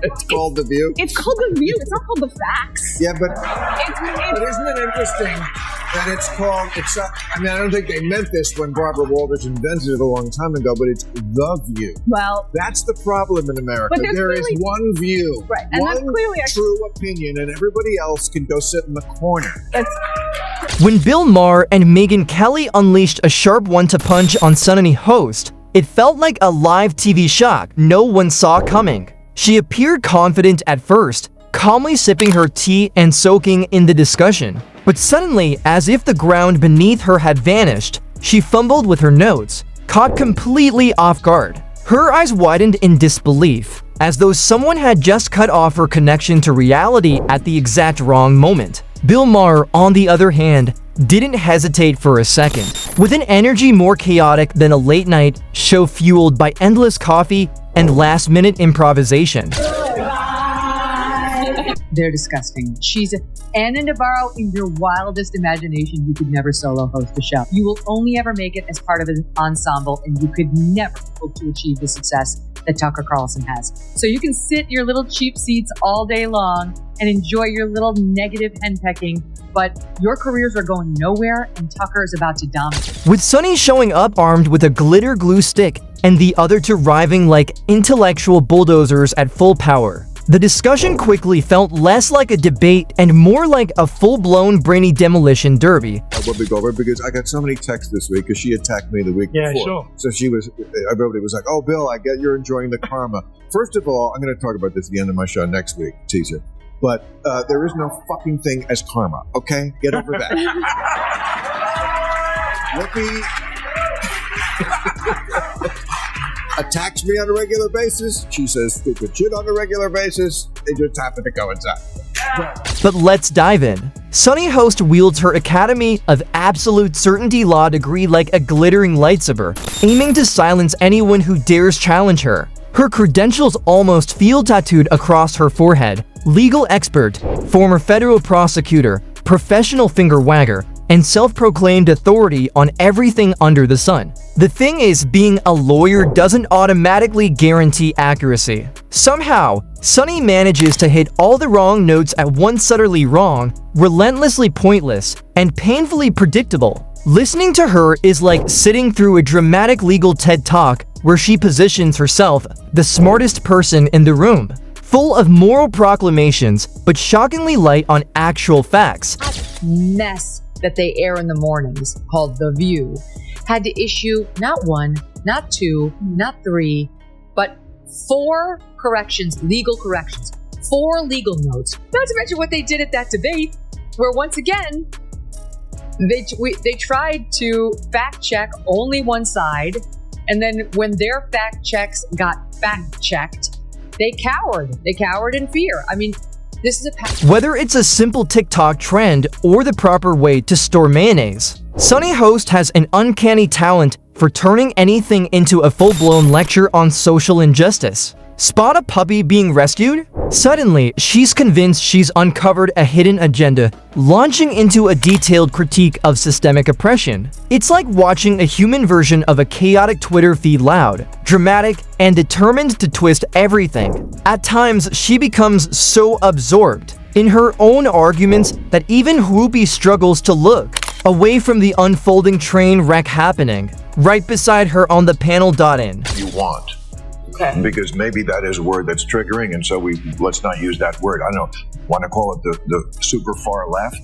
It's called The View? It's called The View. It's not called The Facts. Yeah, but isn't it interesting that it's called, I mean, I don't think they meant this when Barbara Walters invented it a long time ago, but it's The View. Well, that's the problem in America. But there is one view, right, and one that's clearly true opinion, and everybody else can go sit in the corner. When Maher and Megyn Kelly unleashed a sharp one-two punch on Sunny Hostin, it felt like a live TV shock no one saw coming. She appeared confident at first, calmly sipping her tea and soaking in the discussion. But suddenly, as if the ground beneath her had vanished, she fumbled with her notes, caught completely off guard. Her eyes widened in disbelief, as though someone had just cut off her connection to reality at the exact wrong moment. Maher, on the other hand, didn't hesitate for a second. With an energy more chaotic than a late-night show fueled by endless coffee and last-minute improvisation. They're disgusting. She's Anna Navarro in your wildest imagination. You could never solo host a show. You will only ever make it as part of an ensemble, and you could never hope to achieve the success that Tucker Carlson has. So you can sit in your little cheap seats all day long and enjoy your little negative henpecking, but your careers are going nowhere, and Tucker is about to dominate. With Sunny showing up armed with a glitter glue stick and the other two arriving like intellectual bulldozers at full power, the discussion quickly felt less like a debate and more like a full-blown brainy demolition derby. We'll be over because I got so many texts this week because she attacked me the week before. Sure. So everybody was like, "Oh, Bill, I get you're enjoying the karma." First of all, I'm going to talk about this at the end of my show next week, teaser. But there is no fucking thing as karma, okay? Get over that. Whoopi attacks me on a regular basis. She says stupid shit on a regular basis. They just happen to coincide. But let's dive in. Sunny Hostin wields her Academy of Absolute Certainty Law degree like a glittering lightsaber, aiming to silence anyone who dares challenge her. Her credentials almost feel tattooed across her forehead. Legal expert, former federal prosecutor, professional finger wagger, and self-proclaimed authority on everything under the sun. The thing is, being a lawyer doesn't automatically guarantee accuracy. Somehow, Sunny manages to hit all the wrong notes at once, subtly wrong, relentlessly pointless, and painfully predictable. Listening to her is like sitting through a dramatic legal TED Talk where she positions herself the smartest person in the room, full of moral proclamations, but shockingly light on actual facts. Mess that they air in the mornings, called The View, had to issue not one, not two, not three, but 4 corrections, legal corrections, 4 legal notes. Not to mention what they did at that debate, where once again, they tried to fact check only one side, and then when their fact checks got fact checked, they cowered. They cowered in fear. I mean, this is whether it's a simple TikTok trend or the proper way to store mayonnaise, Sunny Hostin has an uncanny talent for turning anything into a full-blown lecture on social injustice. Spot a puppy being rescued? Suddenly, she's convinced she's uncovered a hidden agenda, launching into a detailed critique of systemic oppression. It's like watching a human version of a chaotic Twitter feed, loud, dramatic, and determined to twist everything. At times, she becomes so absorbed in her own arguments that even Whoopi struggles to look away from the unfolding train wreck happening right beside her on the panel. In you want. Okay. Because maybe that is a word that's triggering, and so let's not use that word. I don't want to call it the super far left,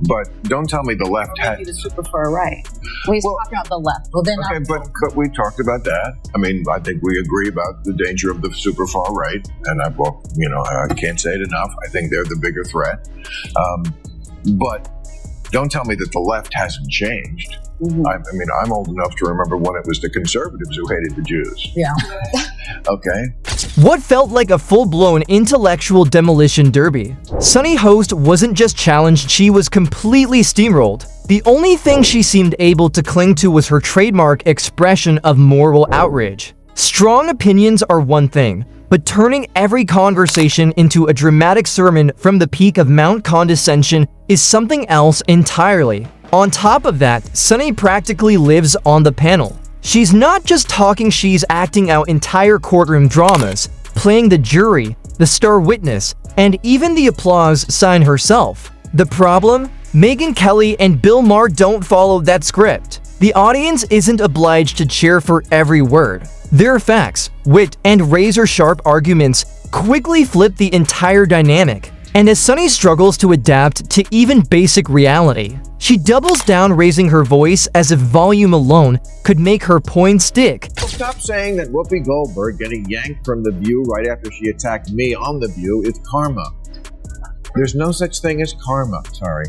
but don't tell me the left has the super far right. We talked about the left. Well, then okay, but we talked about that. I mean, I think we agree about the danger of the super far right, and I can't say it enough. I think they're the bigger threat. But don't tell me that the left hasn't changed. Mm-hmm. I mean, I'm old enough to remember when it was the conservatives who hated the Jews. Yeah. Okay. What felt like a full-blown intellectual demolition derby. Sunny Hostin wasn't just challenged, she was completely steamrolled. The only thing she seemed able to cling to was her trademark expression of moral outrage. Strong opinions are one thing, but turning every conversation into a dramatic sermon from the peak of Mount Condescension is something else entirely. On top of that, Sunny practically lives on the panel. She's not just talking, she's acting out entire courtroom dramas, playing the jury, the star witness, and even the applause sign herself. The problem? Megyn Kelly and Bill Maher don't follow that script. The audience isn't obliged to cheer for every word. Their facts, wit, and razor-sharp arguments quickly flip the entire dynamic. And as Sunny struggles to adapt to even basic reality, she doubles down, raising her voice as if volume alone could make her point stick. Stop saying that Whoopi Goldberg getting yanked from The View right after she attacked me on The View is karma. There's no such thing as karma. Sorry.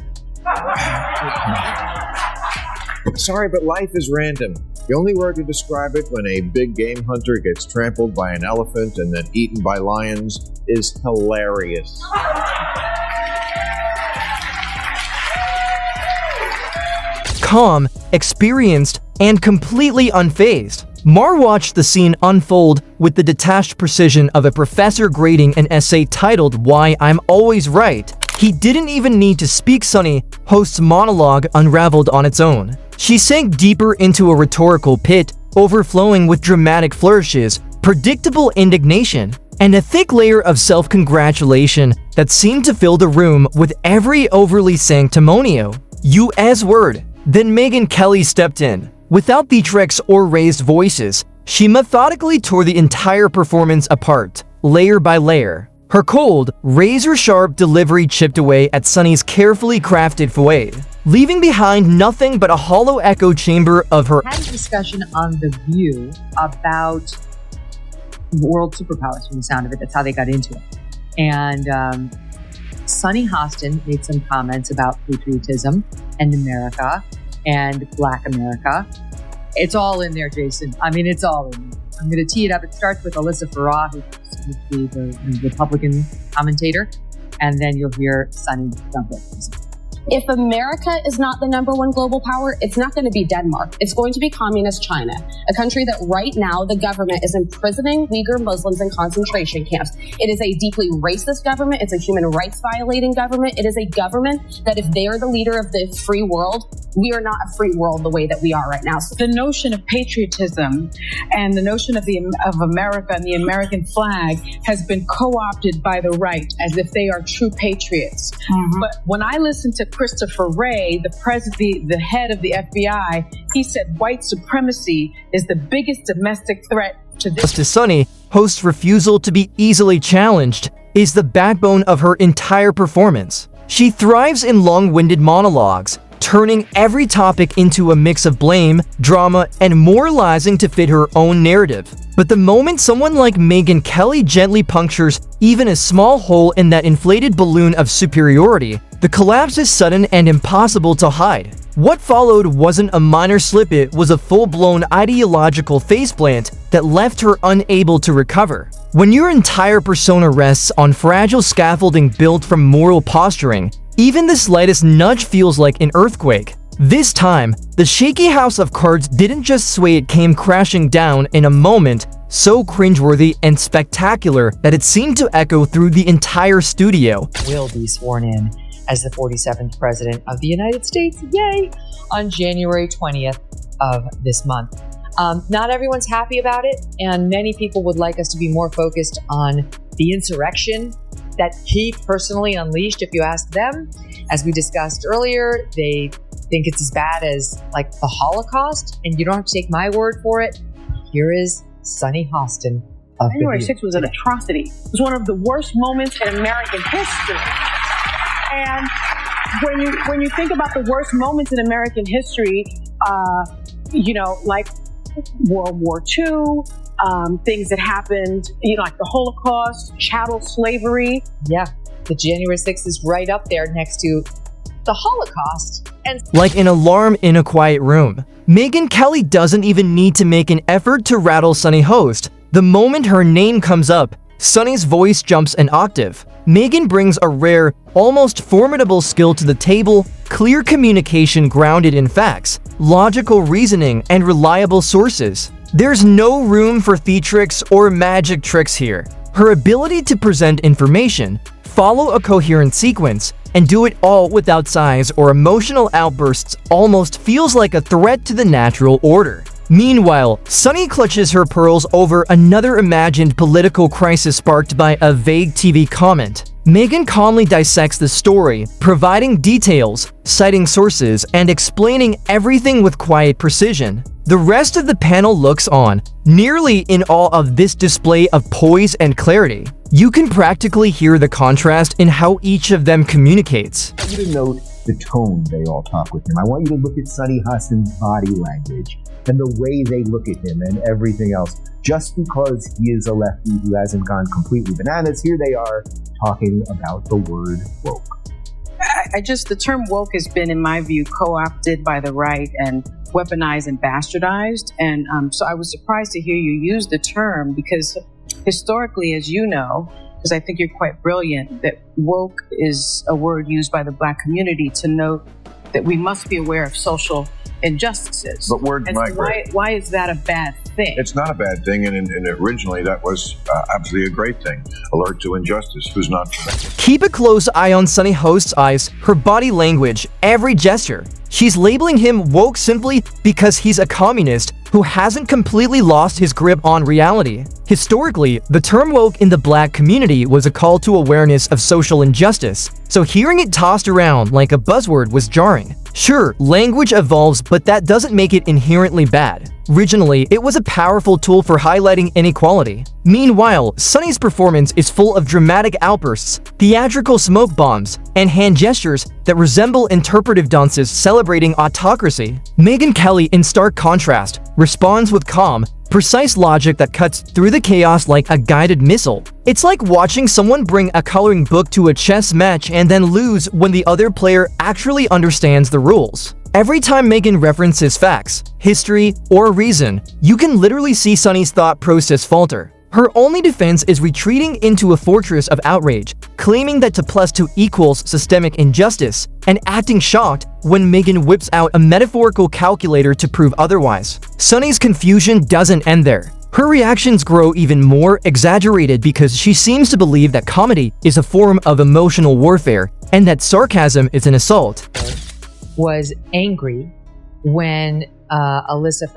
Sorry, but life is random. The only word to describe it when a big game hunter gets trampled by an elephant and then eaten by lions is hilarious. Calm, experienced, and completely unfazed, Maher watched the scene unfold with the detached precision of a professor grading an essay titled "Why I'm Always Right." He didn't even need to speak. Sunny Host's monologue unraveled on its own. She sank deeper into a rhetorical pit, overflowing with dramatic flourishes, predictable indignation, and a thick layer of self-congratulation that seemed to fill the room with every overly sanctimonious U.S. word. Then Megyn Kelly stepped in. Without theatrics or raised voices, she methodically tore the entire performance apart, layer by layer. Her cold, razor-sharp delivery chipped away at Sunny's carefully crafted foyer, leaving behind nothing but a hollow echo chamber of her. Had a discussion on The View about world superpowers from the sound of it. That's how they got into it. And Sunny Hostin made some comments about patriotism and America and Black America. It's all in there, Jason. I mean, it's all in there. I'm going to tee it up. It starts with Alyssa Farah, who's the Republican commentator, and then you'll hear Sunny jump in. If America is not the #1 global power, it's not going to be Denmark. It's going to be communist China, a country that right now the government is imprisoning Uyghur Muslims in concentration camps. It is a deeply racist government. It's a human rights violating government. It is a government that if they are the leader of the free world, we are not a free world the way that we are right now. So the notion of patriotism and the notion of America and the American flag has been co-opted by the right as if they are true patriots. Mm-hmm. But when I listen to Christopher Wray, the head of the FBI, he said white supremacy is the biggest domestic threat to this. To Sunny, Host's refusal to be easily challenged is the backbone of her entire performance. She thrives in long-winded monologues, turning every topic into a mix of blame, drama, and moralizing to fit her own narrative. But the moment someone like Megyn Kelly gently punctures even a small hole in that inflated balloon of superiority, the collapse is sudden and impossible to hide. What followed wasn't a minor slip, it was a full-blown ideological faceplant that left her unable to recover. When your entire persona rests on fragile scaffolding built from moral posturing, even the slightest nudge feels like an earthquake. This time, the shaky house of cards didn't just sway, it came crashing down in a moment so cringeworthy and spectacular that it seemed to echo through the entire studio. Will be sworn in as the 47th President of the United States, yay, on January 20th of this month. Not everyone's happy about it, and many people would like us to be more focused on the insurrection that he personally unleashed. If you ask them, as we discussed earlier, they think it's as bad as like the Holocaust, and you don't have to take my word for it. Here is Sunny Hostin. January 6th was an atrocity. It was one of the worst moments in American history. And when you think about the worst moments in American history, like World War II, things that happened, like the Holocaust, chattel slavery. Yeah, the January 6th is right up there next to the Holocaust. And like an alarm in a quiet room, Megyn Kelly doesn't even need to make an effort to rattle Sunny Host. The moment her name comes up, Sunny's voice jumps an octave. Megyn brings a rare, almost formidable skill to the table: clear communication grounded in facts, logical reasoning, and reliable sources. There's no room for theatrics or magic tricks here. Her ability to present information, follow a coherent sequence, and do it all without sighs or emotional outbursts almost feels like a threat to the natural order. Meanwhile, Sunny clutches her pearls over another imagined political crisis sparked by a vague TV comment. Megyn calmly dissects the story, providing details, citing sources, and explaining everything with quiet precision. The rest of the panel looks on, nearly in awe of this display of poise and clarity. You can practically hear the contrast in how each of them communicates. I want you to note the tone they all talk with him. I want you to look at Sunny Hostin's body language and the way they look at him and everything else. Just because he is a lefty who hasn't gone completely bananas, here they are talking about the word woke. The term woke has been, in my view, co-opted by the right and weaponized and bastardized. And so I was surprised to hear you use the term because historically, as you know, because I think you're quite brilliant, that woke is a word used by the Black community to note that we must be aware of social injustices. But words and migrate. So why is that a bad thing? It's not a bad thing, and originally that was absolutely a great thing. Alert to injustice. Who's not? Keep a close eye on Sunny Host's eyes, her body language, every gesture. She's labeling him woke simply because he's a communist who hasn't completely lost his grip on reality. Historically, the term woke in the Black community was a call to awareness of social injustice, so hearing it tossed around like a buzzword was jarring. Sure, language evolves, but that doesn't make it inherently bad. Originally, it was a powerful tool for highlighting inequality. Meanwhile, Sunny's performance is full of dramatic outbursts, theatrical smoke bombs, and hand gestures that resemble interpretive dances celebrating autocracy. Maher and Kelly, in stark contrast, responds with calm, precise logic that cuts through the chaos like a guided missile. It's like watching someone bring a coloring book to a chess match and then lose when the other player actually understands the rules. Every time Megyn references facts, history, or reason, you can literally see Sunny's thought process falter. Her only defense is retreating into a fortress of outrage, claiming that 2 + 2 equals systemic injustice, and acting shocked when Megyn whips out a metaphorical calculator to prove otherwise. Sunny's confusion doesn't end there. Her reactions grow even more exaggerated because she seems to believe that comedy is a form of emotional warfare and that sarcasm is an assault. Was angry when Alyssa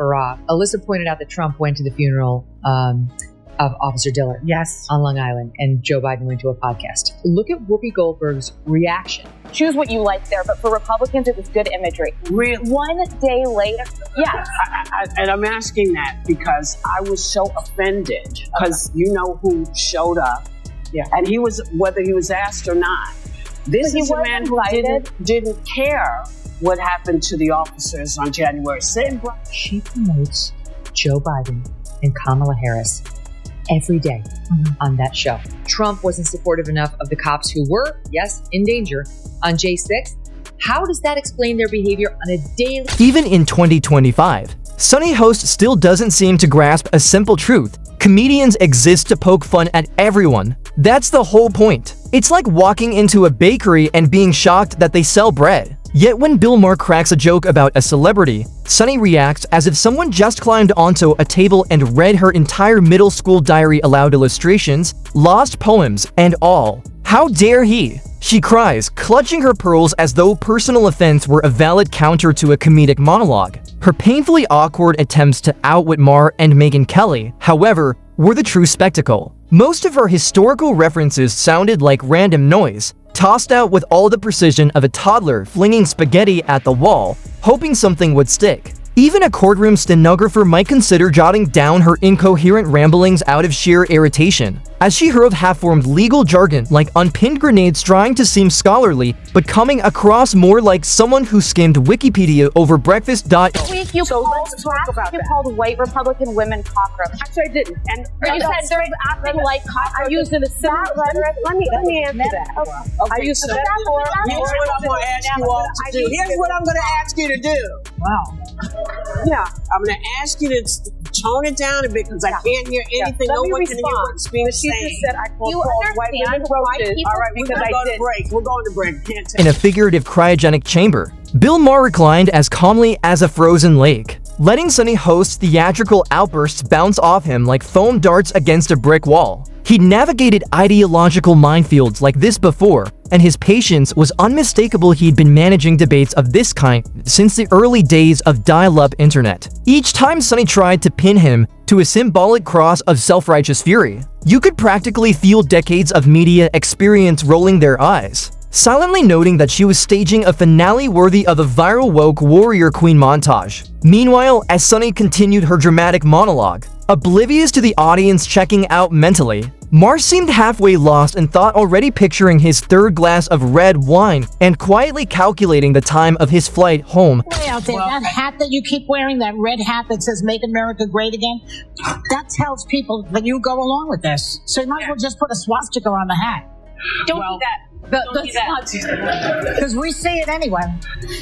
pointed out that Trump went to the funeral of Officer Dillard. Yes. On Long Island, and Joe Biden went to a podcast. Look at Whoopi Goldberg's reaction. Choose what you like there, but for Republicans, it was good imagery. Really? 1 day later, yes. And I'm asking that because I was so offended because you know who showed up. Yeah. And he was, whether he was asked or not. This is a man who didn't care what happened to the officers on January 6th. She promotes Joe Biden and Kamala Harris every day on that show. Trump wasn't supportive enough of the cops who were, yes, in danger on J6. How does that explain their behavior on a daily? Even in 2025, Sunny Host still doesn't seem to grasp a simple truth. Comedians exist to poke fun at everyone. That's the whole point. It's like walking into a bakery and being shocked that they sell bread. Yet when Bill Maher cracks a joke about a celebrity, Sunny reacts as if someone just climbed onto a table and read her entire middle school diary aloud, illustrations, lost poems, and all. How dare he? She cries, clutching her pearls as though personal offense were a valid counter to a comedic monologue. Her painfully awkward attempts to outwit Maher and Megyn Kelly, however, were the true spectacle. Most of her historical references sounded like random noise, tossed out with all the precision of a toddler flinging spaghetti at the wall, hoping something would stick. Even a courtroom stenographer might consider jotting down her incoherent ramblings out of sheer irritation, as she hurled half-formed legal jargon like unpinned grenades, trying to seem scholarly, but coming across more like someone who skimmed Wikipedia over breakfast. Week you So called let's talk about that. called white Republican women cockroaches. Actually, I didn't. And Or you said they're acting like cockroaches. I used an That rhetoric. Let me answer that. Okay. I used to. Here's what I'm going to ask you all to do. Here's what I'm going to ask you to do. Wow. Yeah, I'm going to ask you to tone it down a bit because I can't hear anything. Let No me one can hear respond. what's being She just said. said I called You white women understand why roaches. people All right, we're because going to I go to did. break. We're going to break. Can't tell. In a figurative cryogenic chamber, Bill Maher reclined as calmly as a frozen lake, letting Sunny Host's theatrical outbursts bounce off him like foam darts against a brick wall. He'd navigated ideological minefields like this before, and his patience was unmistakable. He'd been managing debates of this kind since the early days of dial-up internet. Each time Sunny tried to pin him to a symbolic cross of self-righteous fury, you could practically feel decades of media experience rolling their eyes, silently noting that she was staging a finale worthy of a viral woke warrior queen montage. Meanwhile, as Sunny continued her dramatic monologue, oblivious to the audience checking out mentally, Maher seemed halfway lost in thought, already picturing his third glass of red wine and quietly calculating the time of his flight home. Way out there, that hat that you keep wearing, that red hat that says "Make America Great Again," that tells people that you go along with this. So you might as well just put a swastika on the hat. Don't do that. Because we see it anyway.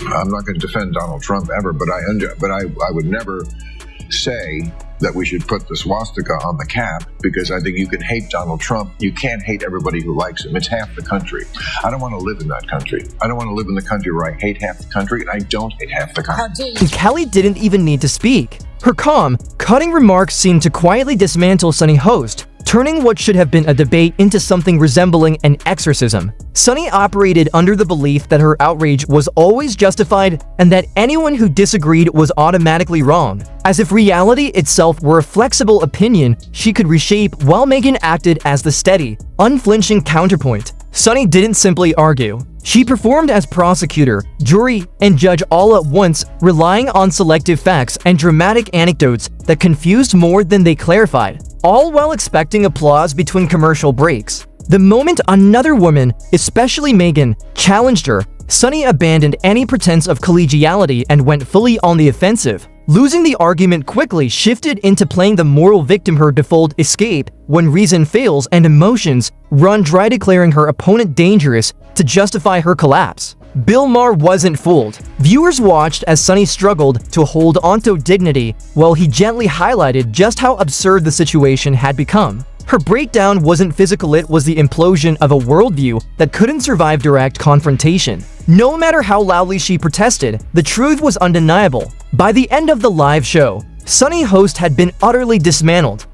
I'm not going to defend Donald Trump ever, but I would never say that we should put the swastika on the cap, because I think you can hate Donald Trump. You can't hate everybody who likes him. It's half the country. I don't want to live in that country. I don't want to live in the country where I hate half the country, and I don't hate half the country. And Kelly didn't even need to speak. Her calm, cutting remarks seemed to quietly dismantle Sunny Host, turning what should have been a debate into something resembling an exorcism. Sunny operated under the belief that her outrage was always justified and that anyone who disagreed was automatically wrong, as if reality itself were a flexible opinion she could reshape, while Megyn acted as the steady, unflinching counterpoint. Sunny didn't simply argue. She performed as prosecutor, jury, and judge all at once, relying on selective facts and dramatic anecdotes that confused more than they clarified, all while expecting applause between commercial breaks. The moment another woman, especially Megyn, challenged her, Sunny abandoned any pretense of collegiality and went fully on the offensive. Losing the argument quickly shifted into playing the moral victim, her default escape when reason fails and emotions run dry, declaring her opponent dangerous to justify her collapse. Maher wasn't fooled. Viewers watched as Sunny struggled to hold onto dignity while he gently highlighted just how absurd the situation had become. Her breakdown wasn't physical, it was the implosion of a worldview that couldn't survive direct confrontation. No matter how loudly she protested, the truth was undeniable. By the end of the live show, Sunny Host had been utterly dismantled.